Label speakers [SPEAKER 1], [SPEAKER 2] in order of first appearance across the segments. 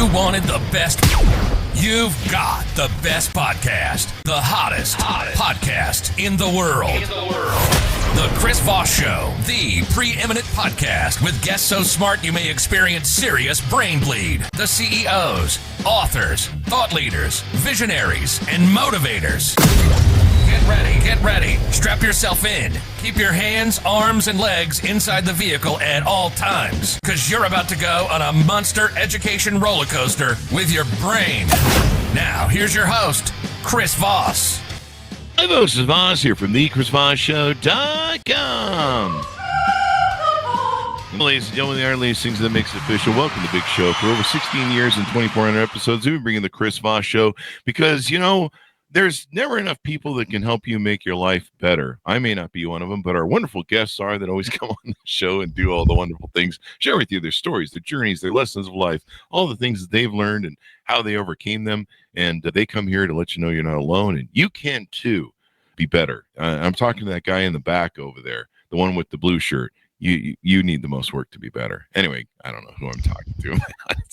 [SPEAKER 1] you wanted the best, you've got the best podcast, the hottest podcast in the world. The Chris Voss Show, the preeminent podcast with guests so smart you may experience serious brain bleed. The CEOs, authors, thought leaders, visionaries, and motivators. Get ready. Strap yourself in. Keep your hands, arms, and legs inside the vehicle at all times, because you're about to go on a monster education roller coaster with your brain. Now, here's your host, Chris Voss.
[SPEAKER 2] Hi, folks. It's Voss here from the ChrisVossShow.com. Ladies and gentlemen, the Iron Ladies things that makes it official. Welcome to the big show. For over 16 years and 2,400 episodes, we've been bringing the Chris Voss Show because, there's never enough people that can help you make your life better. I may not be one of them, but our wonderful guests are that always come on the show and do all the wonderful things, share with you their stories, their journeys, their lessons of life, all the things that they've learned and how they overcame them. And they come here to let you know you're not alone, and you can too be better. I'm talking to that guy in the back over there, the one with the blue shirt. You need the most work to be better. Anyway, I don't know who I'm talking to.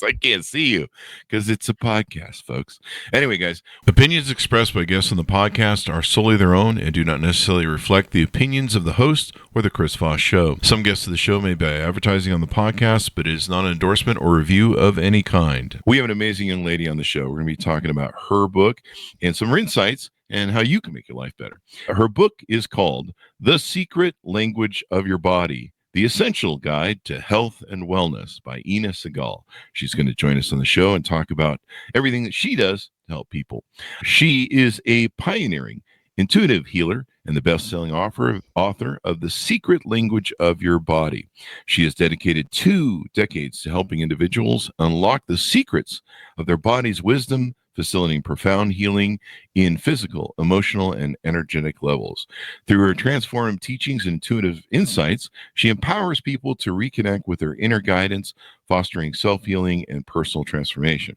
[SPEAKER 2] I can't see you because it's a podcast, folks. Anyway, guys, opinions expressed by guests on the podcast are solely their own and do not necessarily reflect the opinions of the host or the Chris Voss Show. Some guests of the show may be advertising on the podcast, but it is not an endorsement or review of any kind. We have an amazing young lady on the show. We're going to be talking about her book and some insights and how you can make your life better. Her book is called The Secret Language of Your Body: The Essential Guide to Health and Wellness by Segal. She's going to join us on the show and talk about everything that she does to help people. She is a pioneering intuitive healer and the best-selling author of The Secret Language of Your Body. She has dedicated 2 decades to helping individuals unlock the secrets of their body's wisdom, facilitating profound healing in physical, emotional, and energetic levels. Through her transformative teachings and intuitive insights, she empowers people to reconnect with their inner guidance, fostering self-healing and personal transformation.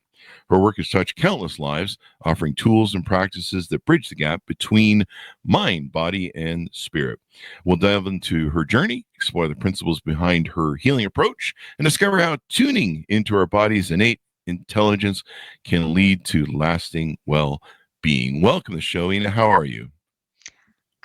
[SPEAKER 2] Her work has touched countless lives, offering tools and practices that bridge the gap between mind, body, and spirit. We'll delve into her journey, explore the principles behind her healing approach, and discover how tuning into our body's innate intelligence can lead to lasting well-being. Welcome to the show, Ina. How are you?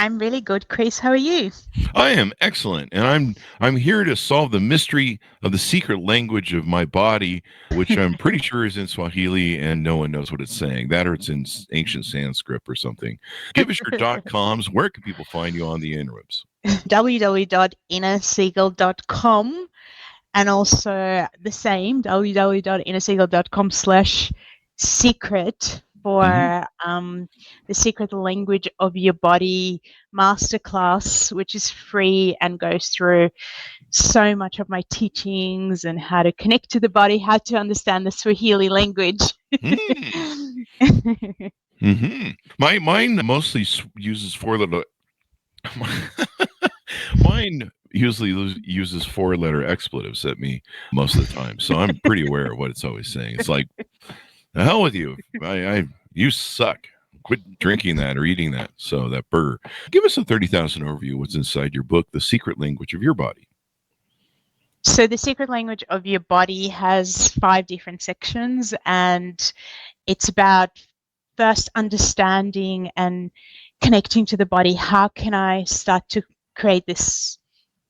[SPEAKER 3] I'm really good, Chris. How are you?
[SPEAKER 2] I am excellent, and I'm here to solve the mystery of the secret language of my body, which I'm pretty sure is in Swahili, and no one knows what it's saying. That or it's in ancient Sanskrit or something. Give us your .coms. Where can people find you on the interwebs?
[SPEAKER 3] www.innersegal.com. And also the same, www.innersegal.com/secret for the Secret Language of Your Body masterclass, which is free and goes through so much of my teachings and how to connect to the body, how to understand the Swahili language.
[SPEAKER 2] Mine mostly uses 4-letter. Mine usually uses 4-letter expletives at me most of the time, so I'm pretty aware of what it's always saying. It's like, the hell with you, you suck, quit drinking that or eating that, so that burger. Give us a 30,000 overview of what's inside your book, The Secret Language of Your Body.
[SPEAKER 3] So the Secret Language of Your Body has 5 different sections, and it's about first understanding and connecting to the body. How can I start to create this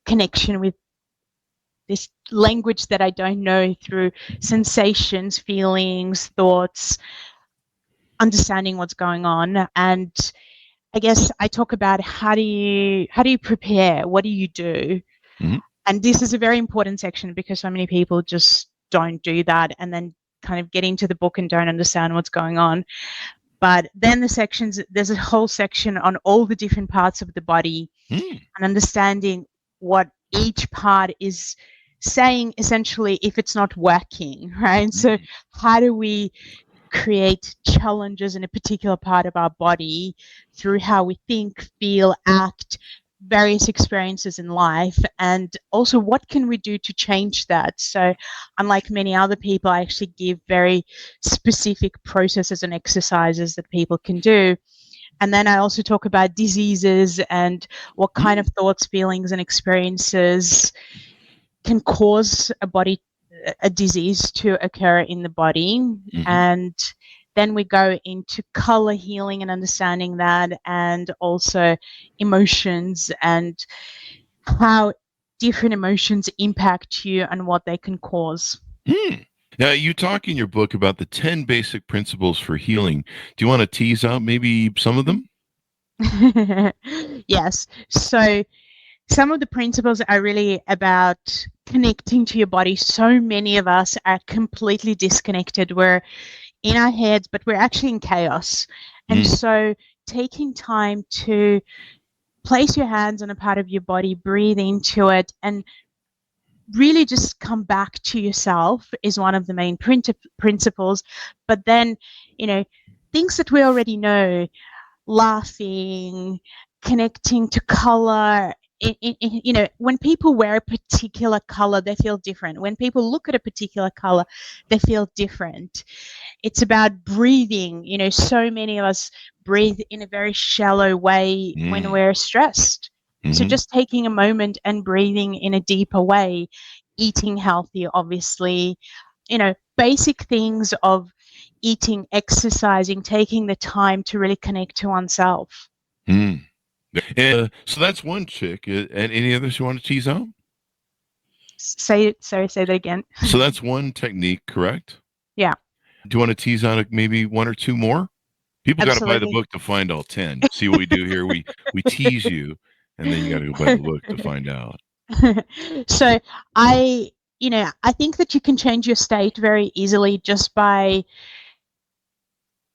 [SPEAKER 3] connection with this language that I don't know through sensations, feelings, thoughts, understanding what's going on. And I guess I talk about how do you prepare? What do you do? And this is a very important section because so many people just don't do that and then kind of get into the book and don't understand what's going on. But then there's a whole section on all the different parts of the body and understanding what each part is saying, essentially, if it's not working, right? So how do we create challenges in a particular part of our body through how we think, feel, act, various experiences in life, and also what can we do to change that? So unlike many other people, I actually give very specific processes and exercises that people can do. And then I also talk about diseases and what kind of thoughts, feelings, and experiences can cause a body a disease to occur in the body. And then we go into color healing and understanding that, and also emotions and how different emotions impact you and what they can cause.
[SPEAKER 2] Now, you talk in your book about the 10 basic principles for healing. Do you want to tease out maybe some of them?
[SPEAKER 3] Yes. So some of the principles are really about connecting to your body. So many of us are completely disconnected. We're in our heads, but we're actually in chaos. And so taking time to place your hands on a part of your body, breathe into it, and really just come back to yourself is one of the main principles. But then, things that we already know, laughing, connecting to color. When people wear a particular color, they feel different. When people look at a particular color, they feel different. It's about breathing. So many of us breathe in a very shallow way when we're stressed. So just taking a moment and breathing in a deeper way, eating healthy, obviously, basic things of eating, exercising, taking the time to really connect to oneself.
[SPEAKER 2] So that's one chick. And any others you want to tease out?
[SPEAKER 3] Say that again.
[SPEAKER 2] So that's one technique, correct?
[SPEAKER 3] Yeah.
[SPEAKER 2] Do you want to tease out maybe one or two more? People got to buy the book to find all 10. See what we do here? We tease you, and then you got to go buy the book to find out.
[SPEAKER 3] So I think that you can change your state very easily just by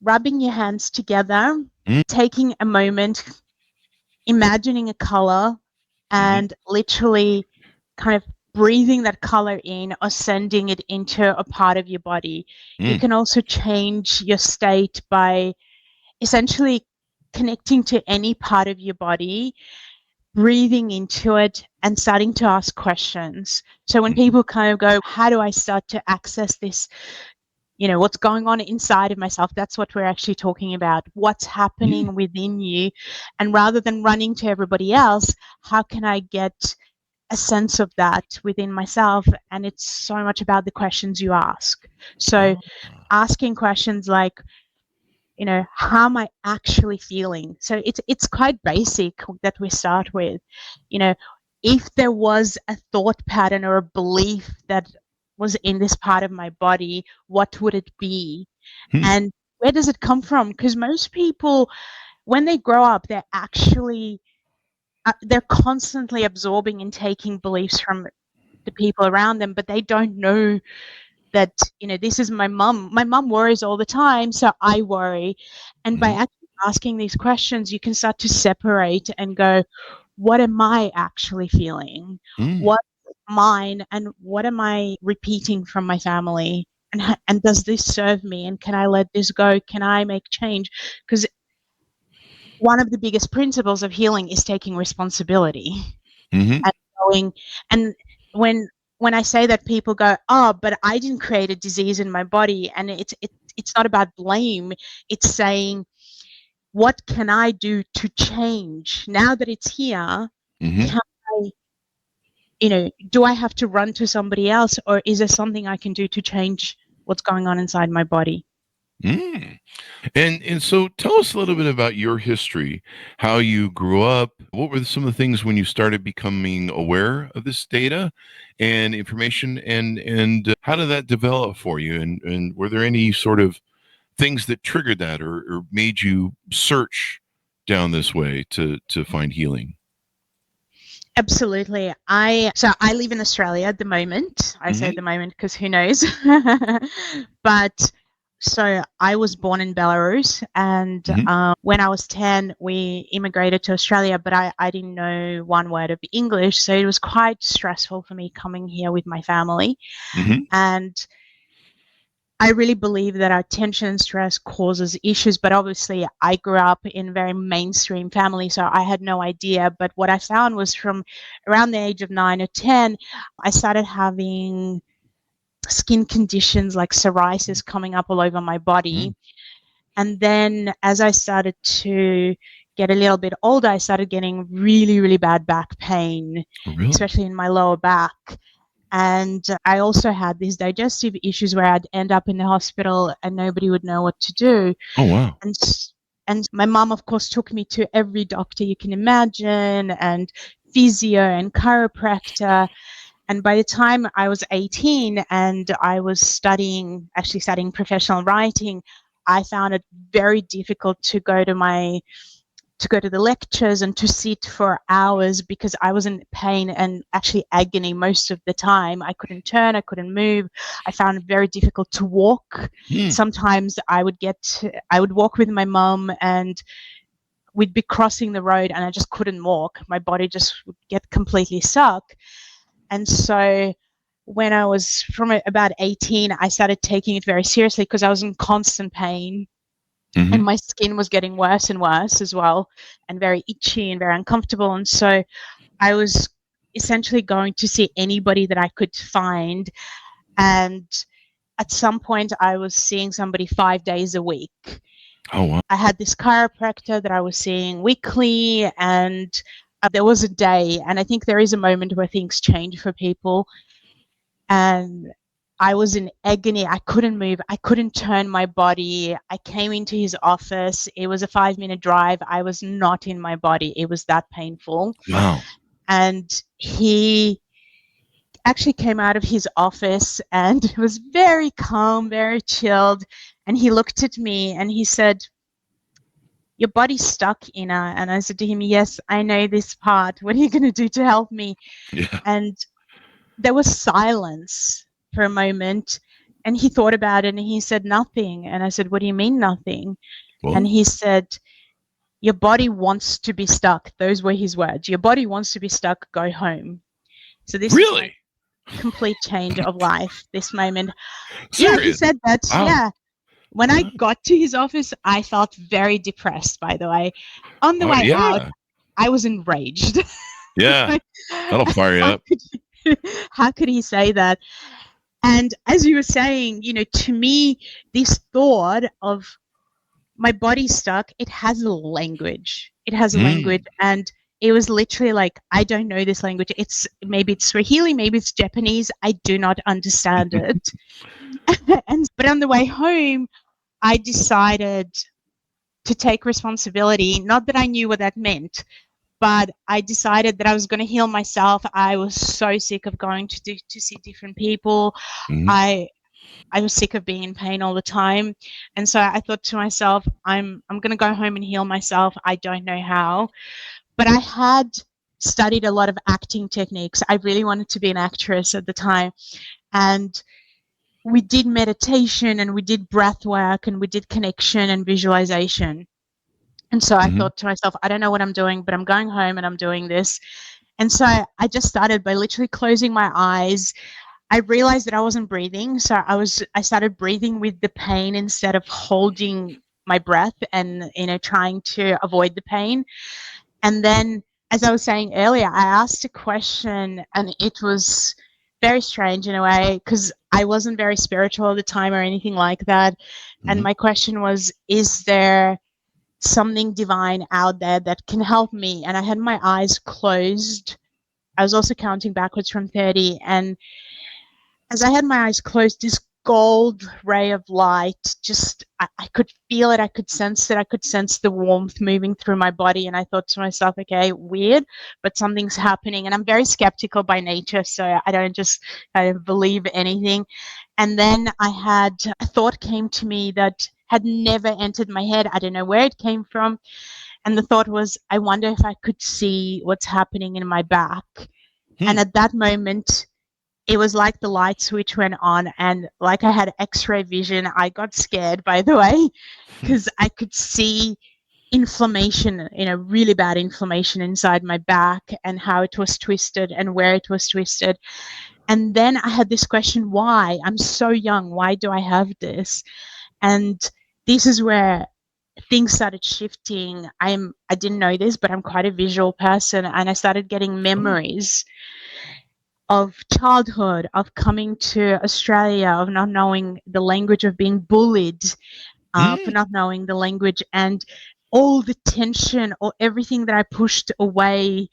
[SPEAKER 3] rubbing your hands together, taking a moment, imagining a color, and literally kind of breathing that color in or sending it into a part of your body. You can also change your state by essentially connecting to any part of your body, breathing into it, and starting to ask questions. So when people kind of go, how do I start to access this? What's going on inside of myself? That's what we're actually talking about. What's happening within you? And rather than running to everybody else, how can I get a sense of that within myself? And it's so much about the questions you ask. So asking questions like, how am I actually feeling? So it's quite basic that we start with. If there was a thought pattern or a belief that was in this part of my body, what would it be? And where does it come from? Because most people, when they grow up, they're constantly absorbing and taking beliefs from the people around them, but they don't know that, this is my mum. My mum worries all the time, so I worry. And by actually asking these questions, you can start to separate and go, what am I actually feeling? What's mine, and what am I repeating from my family? And does this serve me? And can I let this go? Can I make change? Because one of the biggest principles of healing is taking responsibility and going. And when I say that, people go, oh, but I didn't create a disease in my body. And it's not about blame. It's saying, what can I do to change now that it's here? Can I, do I have to run to somebody else, or is there something I can do to change what's going on inside my body?
[SPEAKER 2] And so tell us a little bit about your history, how you grew up. What were some of the things when you started becoming aware of this data and information, and how did that develop for you? And were there any sort of things that triggered that or made you search down this way to find healing?
[SPEAKER 3] Absolutely. I live in Australia at the moment. I say at the moment because who knows? But so I was born in Belarus, and when I was 10, we immigrated to Australia, but I didn't know one word of English, so it was quite stressful for me coming here with my family. And I really believe that our tension and stress causes issues, but obviously I grew up in a very mainstream family, so I had no idea. But what I found was from around the age of 9 or 10, I started having skin conditions like psoriasis coming up all over my body. And then as I started to get a little bit older, I started getting really, really bad back pain, especially in my lower back. And I also had these digestive issues where I'd end up in the hospital and nobody would know what to do.
[SPEAKER 2] Oh, wow.
[SPEAKER 3] And my mom, of course, took me to every doctor you can imagine, and physio and chiropractor. And by the time I was 18 and I was studying professional writing, I found it very difficult to go to the lectures and to sit for hours because I was in pain and actually agony most of the time. I couldn't turn, I couldn't move. I found it very difficult to walk. Sometimes I would walk with my mom and we'd be crossing the road and I just couldn't walk. My body just would get completely stuck. And so when I was from about 18, I started taking it very seriously because I was in constant pain. And my skin was getting worse and worse as well, and very itchy and very uncomfortable. And so I was essentially going to see anybody that I could find. And at some point, I was seeing somebody 5 days a week.
[SPEAKER 2] Oh, wow.
[SPEAKER 3] I had this chiropractor that I was seeing weekly, and there was a day, and I think there is a moment where things change for people. And I was in agony. I couldn't move. I couldn't turn my body. I came into his office. It was a 5-minute drive. I was not in my body. It was that painful.
[SPEAKER 2] Wow.
[SPEAKER 3] And he actually came out of his office and was very calm, very chilled. And he looked at me and he said, "Your body's stuck, Ina." And I said to him, "Yes, I know this part. What are you going to do to help me?"
[SPEAKER 2] Yeah.
[SPEAKER 3] And there was silence for a moment, and he thought about it and he said, "Nothing." And I said, "What do you mean nothing?"
[SPEAKER 2] Well,
[SPEAKER 3] And he said, "Your body wants to be stuck." Those were his words. "Your body wants to be stuck. Go home." So this
[SPEAKER 2] really?
[SPEAKER 3] is like complete change of life, this moment.
[SPEAKER 2] Serious?
[SPEAKER 3] Yeah, he said that.
[SPEAKER 2] Wow.
[SPEAKER 3] Yeah. When I got to his office, I felt very depressed, by the way. On the way out, I was enraged.
[SPEAKER 2] Yeah. That'll fire you up.
[SPEAKER 3] How could he say that? And as you were saying, to me, this thought of my body stuck, it has a language. It has a language. And it was literally like, I don't know this language. Maybe it's Swahili, maybe it's Japanese. I do not understand it. But on the way home, I decided to take responsibility. Not that I knew what that meant, but I decided that I was going to heal myself. I was so sick of going to see different people. I was sick of being in pain all the time. And so I thought to myself, I'm going to go home and heal myself. I don't know how. But I had studied a lot of acting techniques. I really wanted to be an actress at the time. And we did meditation and we did breath work and we did connection and visualization. And so I thought to myself, I don't know what I'm doing, but I'm going home and I'm doing this. And so I just started by literally closing my eyes. I realized that I wasn't breathing. So I started breathing with the pain instead of holding my breath and, trying to avoid the pain. And then, as I was saying earlier, I asked a question and it was very strange in a way because I wasn't very spiritual at the time or anything like that. And my question was, is there something divine out there that can help me? And I had my eyes closed. I was also counting backwards from 30. And as I had my eyes closed, this gold ray of light, I could feel it. I could sense it. I could sense the warmth moving through my body. And I thought to myself, okay, weird, but something's happening. And I'm very skeptical by nature, so I don't just believe anything. And then a thought came to me that had never entered my head. I don't know where it came from. And the thought was, I wonder if I could see what's happening in my back. And at that moment, it was like the light switch went on and like I had X-ray vision. I got scared, by the way, because I could see inflammation, really bad inflammation inside my back and how it was twisted and where it was twisted. And then I had this question, why? I'm so young. Why do I have this? And this is where things started shifting. I didn't know this, but I'm quite a visual person. And I started getting memories of childhood, of coming to Australia, of not knowing the language, of being bullied for not knowing the language, and all the tension or everything that I pushed away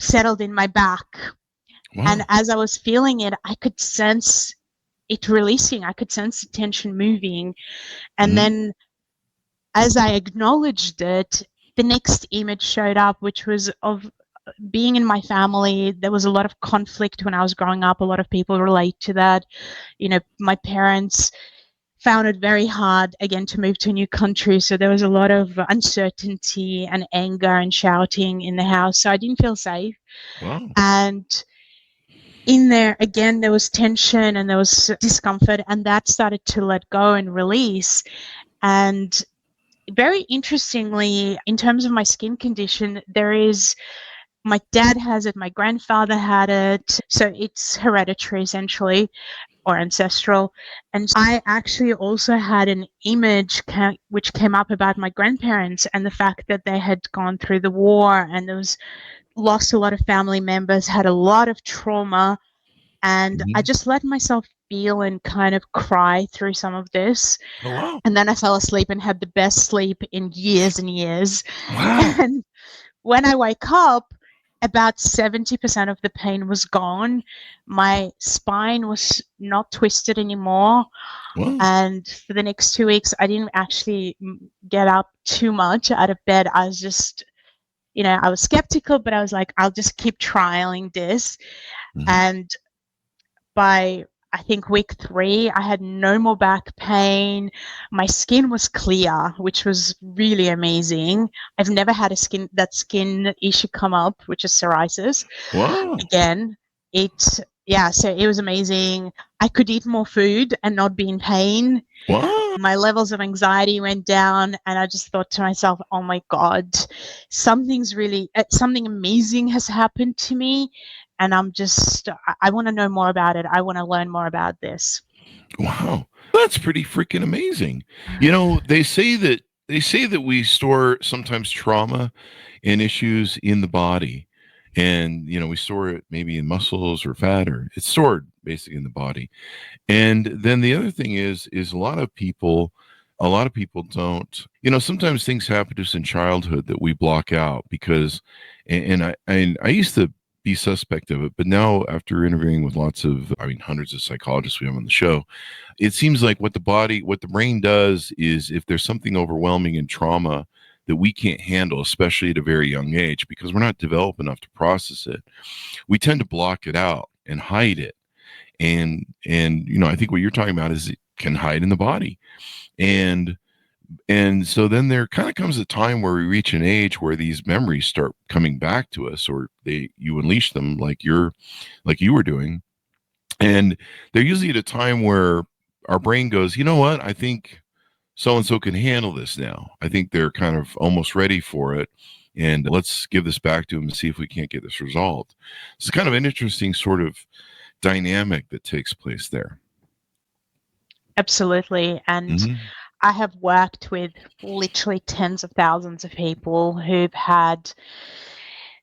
[SPEAKER 3] settled in my back.
[SPEAKER 2] Wow.
[SPEAKER 3] And as I was feeling it, I could sense it releasing. I could sense the tension moving. And then as I acknowledged it, the next image showed up, which was of being in my family. There was a lot of conflict when I was growing up. A lot of people relate to that. You know, my parents found it very hard, again, to move to a new country. So there was a lot of uncertainty and anger and shouting in the house. So I didn't feel safe.
[SPEAKER 2] Wow.
[SPEAKER 3] And in there, again, there was tension and there was discomfort, and that started to let go and release. And very interestingly, in terms of my skin condition, my dad has it, my grandfather had it, so it's hereditary essentially, or ancestral. And I actually also had an image which came up about my grandparents and the fact that they had gone through the war and lost a lot of family members, had a lot of trauma. And I just let myself feel and kind of cry through some of this.
[SPEAKER 2] Oh, wow.
[SPEAKER 3] And then I fell asleep and had the best sleep in years and years.
[SPEAKER 2] Wow.
[SPEAKER 3] And when I wake up, about 70% of the pain was gone. My spine was not twisted anymore.
[SPEAKER 2] Wow.
[SPEAKER 3] And for the next 2 weeks, I didn't actually get up too much out of bed. I was just, I was skeptical, but I was like, I'll just keep trialing this. And by, I think, week 3, I had no more back pain. My skin was clear, which was really amazing. I've never had that skin issue come up, which is psoriasis.
[SPEAKER 2] Wow.
[SPEAKER 3] Again, so it was amazing. I could eat more food and not be in pain.
[SPEAKER 2] Wow.
[SPEAKER 3] My levels of anxiety went down, and I just thought to myself, oh my God, something amazing has happened to me. And I want to know more about it. I want to learn more about this.
[SPEAKER 2] Wow. That's pretty freaking amazing. They say that we store sometimes trauma and issues in the body. And, we store it maybe in muscles or fat, or it's stored basically in the body. And then the other thing is a lot of people don't, sometimes things happen to us in childhood that we block out because, and I used to be suspect of it, but now after interviewing with hundreds of psychologists we have on the show, it seems like what the brain does is, if there's something overwhelming in trauma that we can't handle, especially at a very young age, because we're not developed enough to process it, we tend to block it out and hide it. And I think what you're talking about is it can hide in the body. And so then there kind of comes a time where we reach an age where these memories start coming back to us, or you unleash them like you were doing. And they're usually at a time where our brain goes, you know what, I think so-and-so can handle this now. I think they're kind of almost ready for it. And let's give this back to them and see if we can't get this resolved. It's kind of an interesting sort of dynamic that takes place there.
[SPEAKER 3] Absolutely. And I have worked with literally tens of thousands of people who've had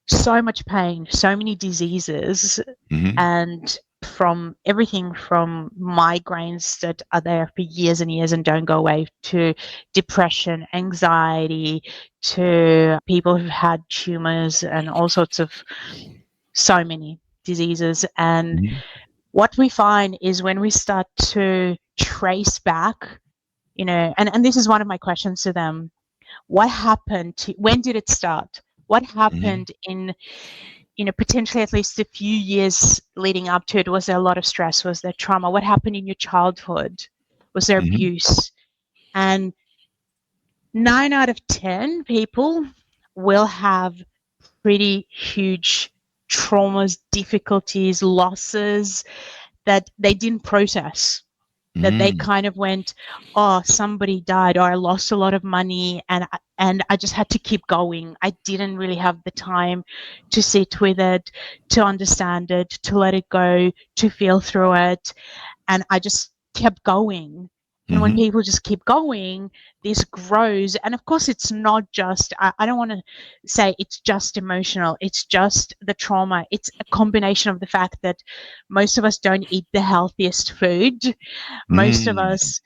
[SPEAKER 3] so much pain, so many diseases, and from everything from migraines that are there for years and years and don't go away, to depression, anxiety, to people who've had tumors and all sorts of so many diseases. And what we find is when we start to trace back, and this is one of my questions to them, what happened when did it start? What happened in, potentially at least a few years leading up to it? Was there a lot of stress? Was there trauma? What happened in your childhood? Was there abuse? And 9 out of 10 people will have pretty huge traumas, difficulties, losses that they didn't process. That they kind of went, oh, somebody died, or I lost a lot of money, and I just had to keep going. I didn't really have the time to sit with it, to understand it, to let it go, to feel through it. And I just kept going. And when people just keep going, this grows. And of course, it's not just, I don't want to say it's just emotional. It's just the trauma. It's a combination of the fact that most of us don't eat the healthiest food. Most of us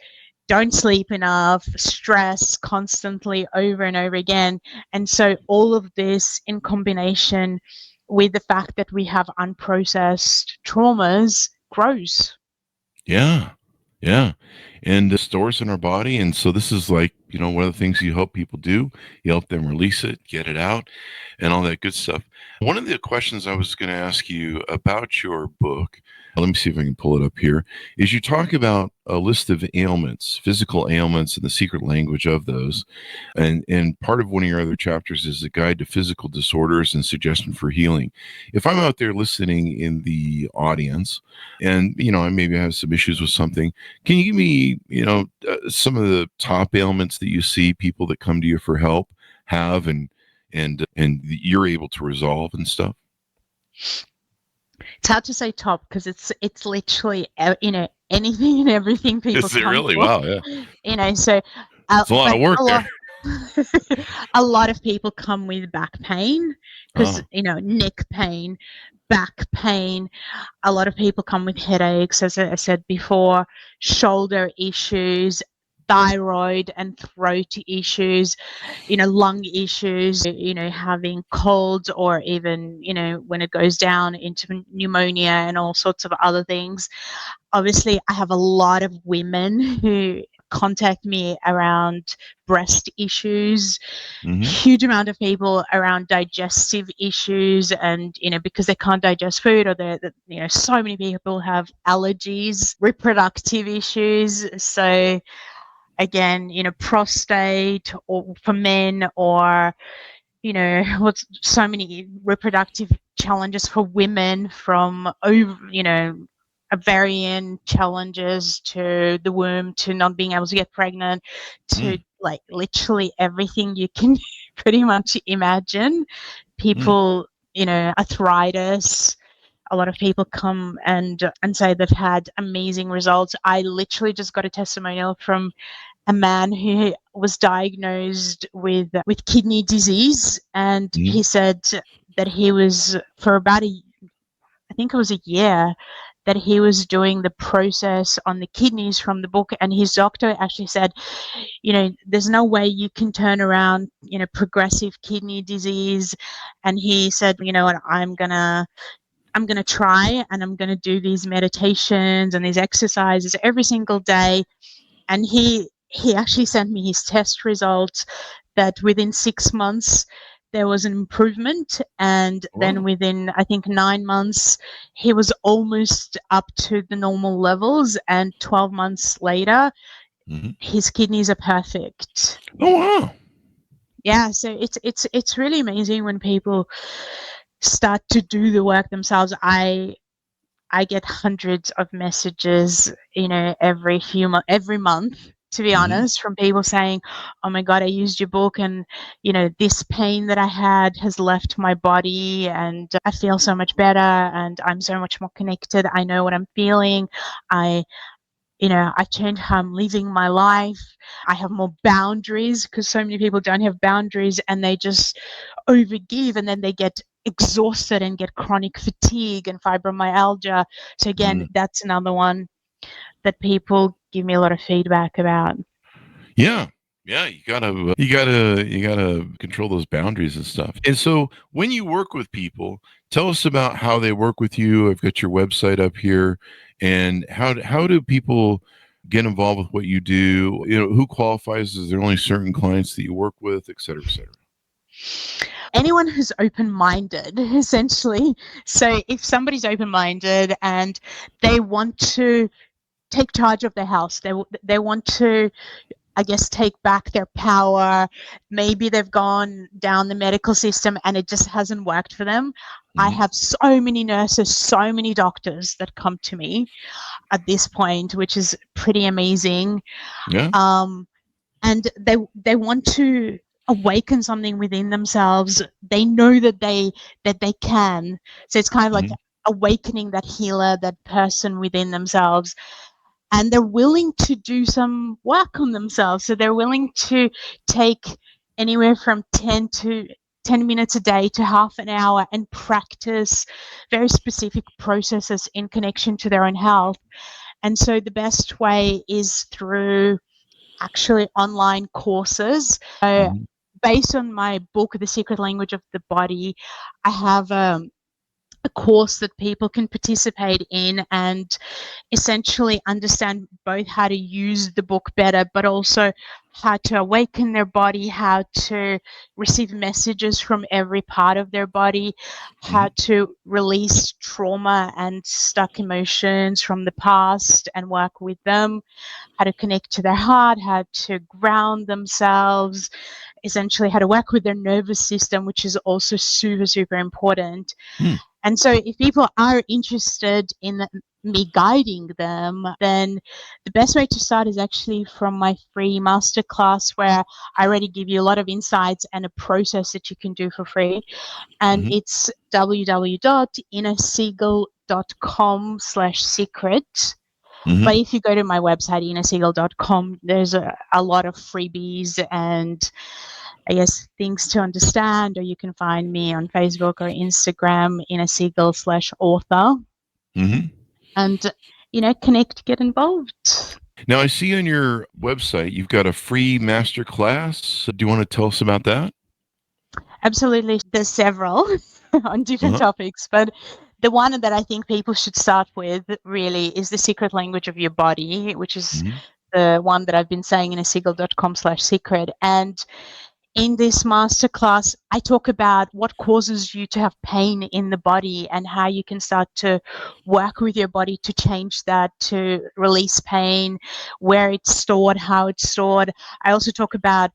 [SPEAKER 3] don't sleep enough, stress constantly over and over again. And so all of this in combination with the fact that we have unprocessed traumas grows.
[SPEAKER 2] Yeah. Yeah. And it stores in our body. And so this is like, one of the things you help people do. You help them release it, get it out, and all that good stuff. One of the questions I was going to ask you about your book, let me see if I can pull it up here, is you talk about a list of ailments, physical ailments, and the secret language of those. And part of one of your other chapters is a guide to physical disorders and suggestion for healing. If I'm out there listening in the audience and, I maybe have some issues with something, can you give me, some of the top ailments that you see people that come to you for help have and you're able to resolve and stuff?
[SPEAKER 3] It's hard to say top because it's literally anything and everything people
[SPEAKER 2] Is it
[SPEAKER 3] come
[SPEAKER 2] really?
[SPEAKER 3] for.
[SPEAKER 2] Wow, yeah.
[SPEAKER 3] So
[SPEAKER 2] It's a lot of work there.
[SPEAKER 3] A lot of people come with back pain because neck pain, back pain. A lot of people come with headaches, as I said before, shoulder issues, thyroid and throat issues, lung issues, having colds, or even, when it goes down into pneumonia and all sorts of other things. Obviously, I have a lot of women who contact me around breast issues, huge amount of people around digestive issues, and because they can't digest food, or so many people have allergies, reproductive issues. So again, prostate, or for men, or what's so many reproductive challenges for women, from ovarian challenges to the womb, to not being able to get pregnant, to like literally everything you can pretty much imagine. People, arthritis. A lot of people come and say they've had amazing results. I literally just got a testimonial from a man who was diagnosed with kidney disease, and he said that he was, for about I think it was a year, that he was doing the process on the kidneys from the book, and his doctor actually said, there's no way you can turn around, progressive kidney disease. And he said, you know what, I'm gonna try, and I'm gonna do these meditations and these exercises every single day. And he actually sent me his test results, that within 6 months there was an improvement, and then within, I think, 9 months he was almost up to the normal levels, and 12 months later his kidneys are perfect.
[SPEAKER 2] Oh wow.
[SPEAKER 3] Yeah, so it's really amazing when people start to do the work themselves. I get hundreds of messages, every month, to be honest, from people saying, oh my God, I used your book, and, this pain that I had has left my body, and I feel so much better, and I'm so much more connected. I know what I'm feeling. I changed how I'm living my life. I have more boundaries, because so many people don't have boundaries, and they just overgive, and then they get exhausted and get chronic fatigue and fibromyalgia. So again, that's another one that people give me a lot of feedback about.
[SPEAKER 2] Yeah. You gotta control those boundaries and stuff. And so when you work with people, tell us about how they work with you. I've got your website up here, and how do people get involved with what you do? Who qualifies? Is there only certain clients that you work with, et cetera, et cetera?
[SPEAKER 3] Anyone who's open-minded, essentially. So if somebody's open-minded and they want to take charge of their house, they want to, I guess, take back their power. Maybe they've gone down the medical system and it just hasn't worked for them. I have so many nurses, so many doctors that come to me at this point, which is pretty amazing.
[SPEAKER 2] Yeah.
[SPEAKER 3] And they want to awaken something within themselves. They know that they can. So it's kind of like awakening that healer, that person within themselves. And they're willing to do some work on themselves. So they're willing to take anywhere from 10 minutes a day to half an hour and practice very specific processes in connection to their own health. And so the best way is through actually online courses. Based on my book, The Secret Language of the Body, I have a course that people can participate in and essentially understand both how to use the book better, but also how to awaken their body, how to receive messages from every part of their body, how to release trauma and stuck emotions from the past and work with them, how to connect to their heart, how to ground themselves, essentially how to work with their nervous system, which is also super, super important. And so if people are interested in me guiding them, then the best way to start is actually from my free masterclass, where I already give you a lot of insights and a process that you can do for free. And it's www.innersegal.com/secret. But if you go to my website, innersegal.com, there's a lot of freebies and I guess things to understand, or you can find me on Facebook or Instagram, innersegal/author, and, connect, get involved.
[SPEAKER 2] Now, I see on your website you've got a free master class. Do you want to tell us about that?
[SPEAKER 3] Absolutely. There's several on different topics, but the one that I think people should start with really is the secret language of your body, which is the one that I've been saying, innersegal.com/secret. And in this masterclass, I talk about what causes you to have pain in the body and how you can start to work with your body to change that, to release pain, where it's stored, how it's stored. I also talk about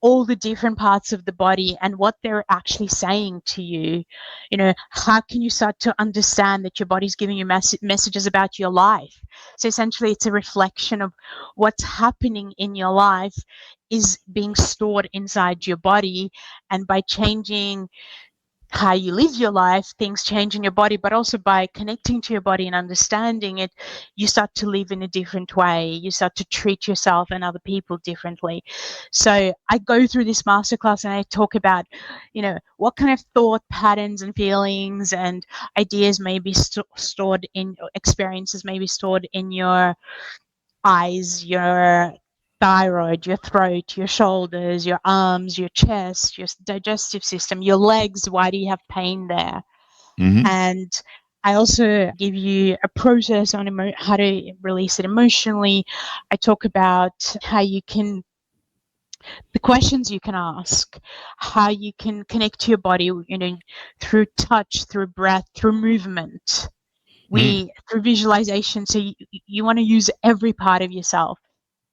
[SPEAKER 3] all the different parts of the body and what they're actually saying to you. How can you start to understand that your body's giving you messages about your life? So essentially it's a reflection of what's happening in your life is being stored inside your body, and by changing how you live your life, things change in your body, but also by connecting to your body and understanding it, you start to live in a different way. You start to treat yourself and other people differently. So I go through this masterclass and I talk about, what kind of thought patterns and feelings and ideas may be stored in, experiences may be stored in your eyes, your thyroid, your throat, your shoulders, your arms, your chest, your digestive system, your legs. Why do you have pain there? And I also give you a process on how to release it emotionally. I talk about how you can, the questions you can ask, how you can connect to your body, through touch, through breath, through movement. Through visualization. So you want to use every part of yourself.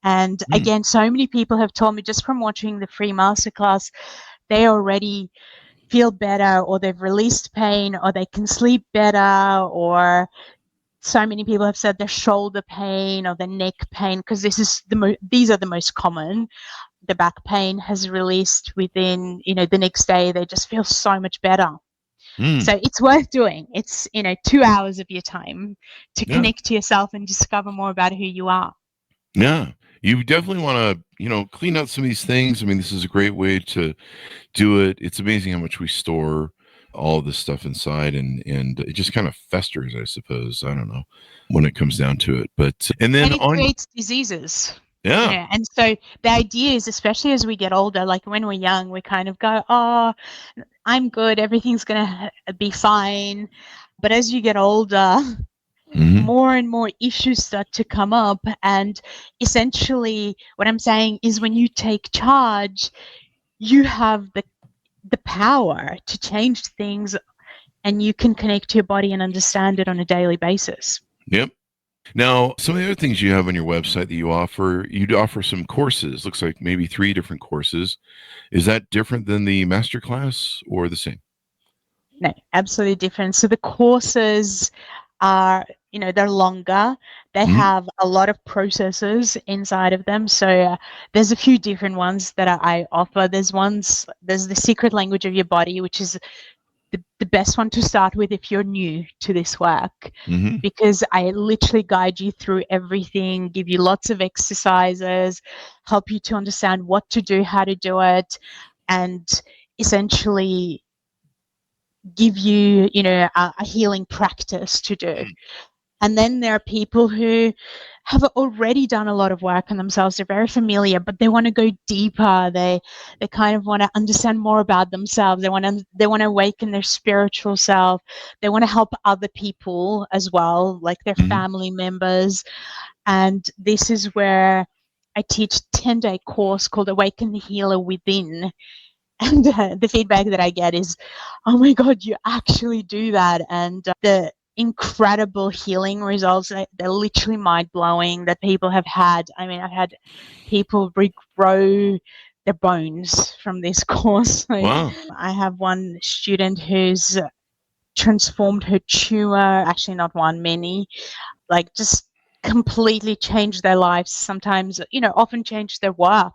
[SPEAKER 3] And again, so many people have told me just from watching the free masterclass, they already feel better, or they've released pain, or they can sleep better, or so many people have said their shoulder pain or their neck pain, because these are the most common. The back pain has released within, the next day. They just feel so much better. So it's worth doing. It's, 2 hours of your time to connect to yourself and discover more about who you are.
[SPEAKER 2] Yeah. You definitely want to, clean out some of these things. I mean, this is a great way to do it. It's amazing how much we store all of this stuff inside, and it just kind of festers, I suppose. I don't know, when it comes down to it. But and it
[SPEAKER 3] creates diseases.
[SPEAKER 2] Yeah.
[SPEAKER 3] And so the idea is, especially as we get older, like when we're young, we kind of go, oh, I'm good, everything's going to be fine. But as you get older, more and more issues start to come up. And essentially what I'm saying is, when you take charge, you have the power to change things, and you can connect to your body and understand it on a daily basis.
[SPEAKER 2] Yep. Now, some of the other things you have on your website that you offer some courses. Looks like maybe 3 different courses. Is that different than the masterclass, or the same?
[SPEAKER 3] No, absolutely different. So the courses are, they're longer. They have a lot of processes inside of them. So there's a few different ones that I offer. There's the secret language of your body, which is the best one to start with if you're new to this work, because I literally guide you through everything, give you lots of exercises, help you to understand what to do, how to do it, and essentially give you, a healing practice to do. And then there are people who have already done a lot of work on themselves. They're very familiar, but they want to go deeper. They kind of want to understand more about themselves. They want to awaken their spiritual self. They want to help other people as well, like their family members. And this is where I teach 10-day course called Awaken the Healer Within. And the feedback that I get is, oh my God, you actually do that. And the incredible healing results, they're literally mind-blowing that people have had. I mean, I've had people regrow their bones from this course.
[SPEAKER 2] Wow.
[SPEAKER 3] I have one student who's transformed her tumor, actually not one, many, like just completely changed their lives, sometimes, often changed their work,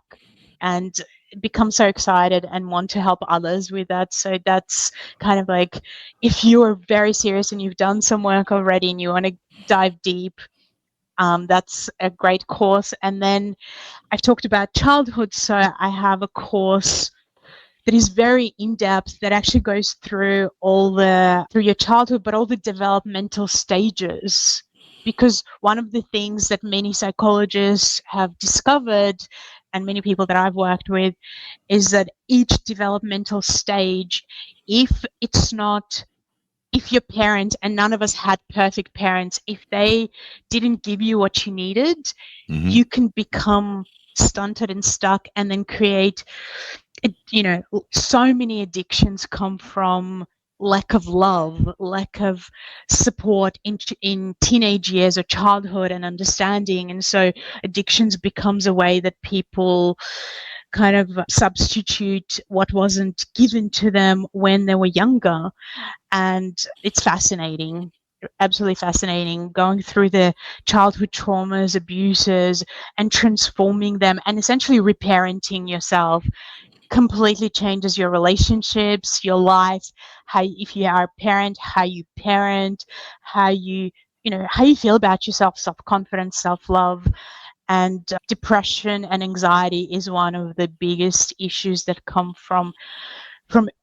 [SPEAKER 3] and become so excited and want to help others with that. So that's kind of like, if you are very serious and you've done some work already and you want to dive deep, that's a great course. And then I've talked about childhood, so I have a course that is very in-depth, that actually goes through through your childhood, but all the developmental stages. Because one of the things that many psychologists have discovered, and many people that I've worked with, is that each developmental stage, if your parents, and none of us had perfect parents, if they didn't give you what you needed, you can become stunted and stuck, and then create, so many addictions come from lack of love, lack of support in teenage years or childhood and understanding. And so addictions becomes a way that people kind of substitute what wasn't given to them when they were younger. And it's fascinating, absolutely fascinating, going through the childhood traumas, abuses, and transforming them, and essentially reparenting yourself. Completely changes your relationships, your life, if you are a parent, how you parent, how you feel about yourself, self-confidence, self-love. And depression and anxiety is one of the biggest issues that come from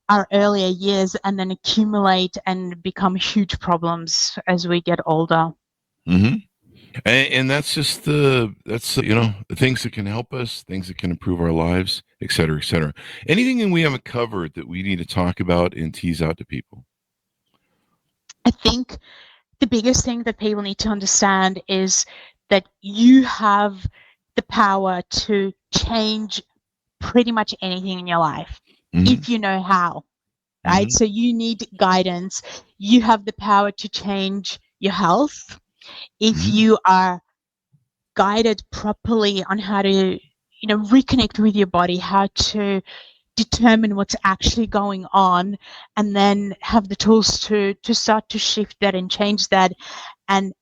[SPEAKER 3] our earlier years, and then accumulate and become huge problems as we get older.
[SPEAKER 2] And that's just the things that can help us, things that can improve our lives, et cetera, et cetera. Anything that we haven't covered that we need to talk about and tease out to people?
[SPEAKER 3] I think the biggest thing that people need to understand is that you have the power to change pretty much anything in your life, if you know how, right? So you need guidance. You have the power to change your health if you are guided properly on how to, reconnect with your body, how to determine what's actually going on, and then have the tools to start to shift that and change that. And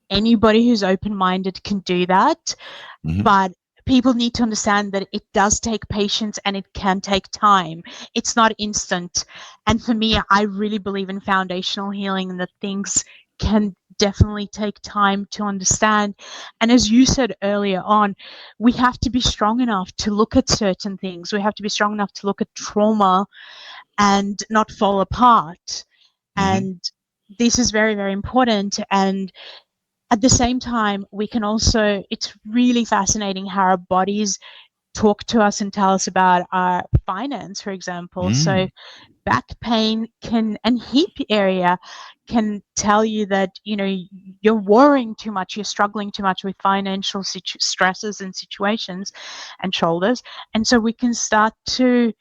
[SPEAKER 3] anybody who's open-minded can do that. But people need to understand that it does take patience and it can take time. It's not instant. And for me, I really believe in foundational healing, and that things can definitely take time to understand. And as you said earlier on, we have to be strong enough to look at certain things. We have to be strong enough to look at trauma and not fall apart. And this is very, very important. And at the same time, we can also, it's really fascinating how our bodies talk to us and tell us about our finance, for example. So back pain and hip area can tell you that, you're worrying too much, you're struggling too much with financial stresses and situations, and shoulders. And so we can start to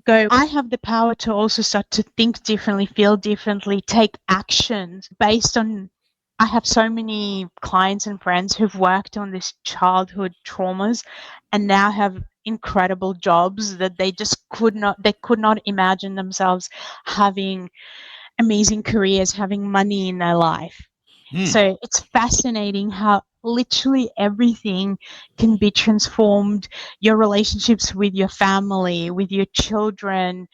[SPEAKER 3] go, I have the power to also start to think differently, feel differently, take actions based on, I have so many clients and friends who've worked on this childhood traumas and now have incredible jobs that they just could not imagine themselves having amazing careers, having money in their life. So it's fascinating how literally everything can be transformed. Your relationships with your family, with your children,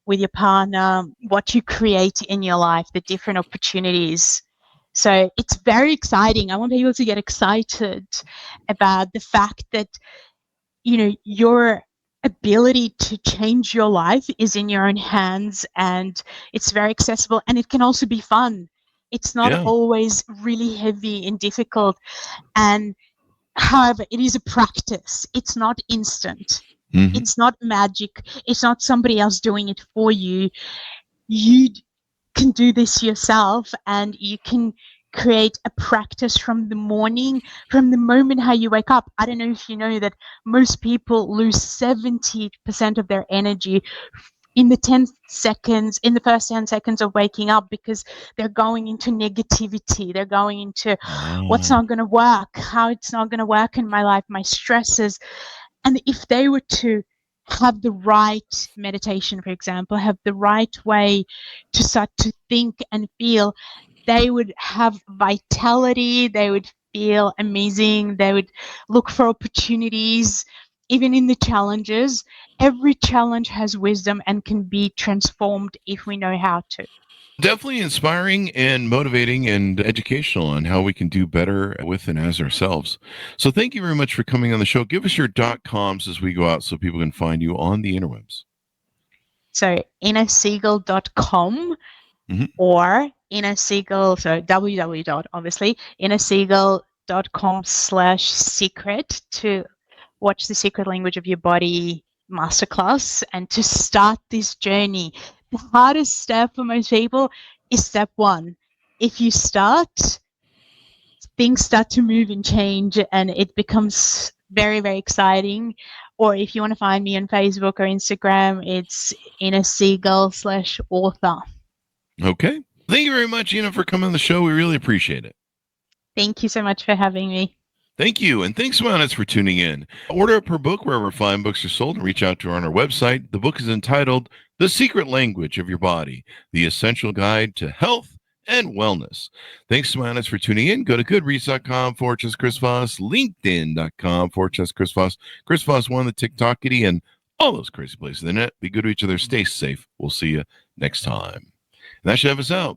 [SPEAKER 3] with your partner, what you create in your life, the different opportunities. So it's very exciting. I want people to get excited about the fact that, your ability to change your life is in your own hands, and it's very accessible, and it can also be fun. It's not
[SPEAKER 2] Yeah.
[SPEAKER 3] always really heavy and difficult. And however, it is a practice. It's not instant.
[SPEAKER 2] Mhm.
[SPEAKER 3] It's not magic. It's not somebody else doing it for you. You can do this yourself, and you can create a practice from the morning, from the moment how you wake up. I don't know if you know that most people lose 70% of their energy in the first 10 seconds of waking up, because they're going into negativity. They're going into what's not going to work, how it's not going to work in my life, my stresses. And if they were to have the right meditation, for example, have the right way to start to think and feel, they would have vitality, they would feel amazing, they would look for opportunities, even in the challenges. Every challenge has wisdom and can be transformed if we know how to.
[SPEAKER 2] Definitely inspiring and motivating and educational on how we can do better with and as ourselves. So thank you very much for coming on the show. Give us your .coms as we go out so people can find you on the interwebs.
[SPEAKER 3] So innersegal.com
[SPEAKER 2] Mhm.
[SPEAKER 3] or innersegal, so www. obviously, innersegal.com/secret to watch the Secret Language of Your Body masterclass and to start this journey. The hardest step for most people is step one. If you start, things start to move and change, and it becomes very, very exciting. Or if you want to find me on Facebook or Instagram, it's innersegal/author.
[SPEAKER 2] Okay. Thank you very much, Ina, for coming on the show. We really appreciate it.
[SPEAKER 3] Thank you so much for having me.
[SPEAKER 2] Thank you. And thanks, Mountis, for tuning in. Order up her book wherever fine books are sold and reach out to her on our website. The book is entitled The Secret Language of Your Body, The Essential Guide to Health and Wellness. Thanks, Mountis, for tuning in. Go to goodreads.com/Chris Voss, LinkedIn.com/Chris Voss, Chris Voss 1, the TikTokity, and all those crazy places on the net. Be good to each other. Stay safe. We'll see you next time. And that should have us out.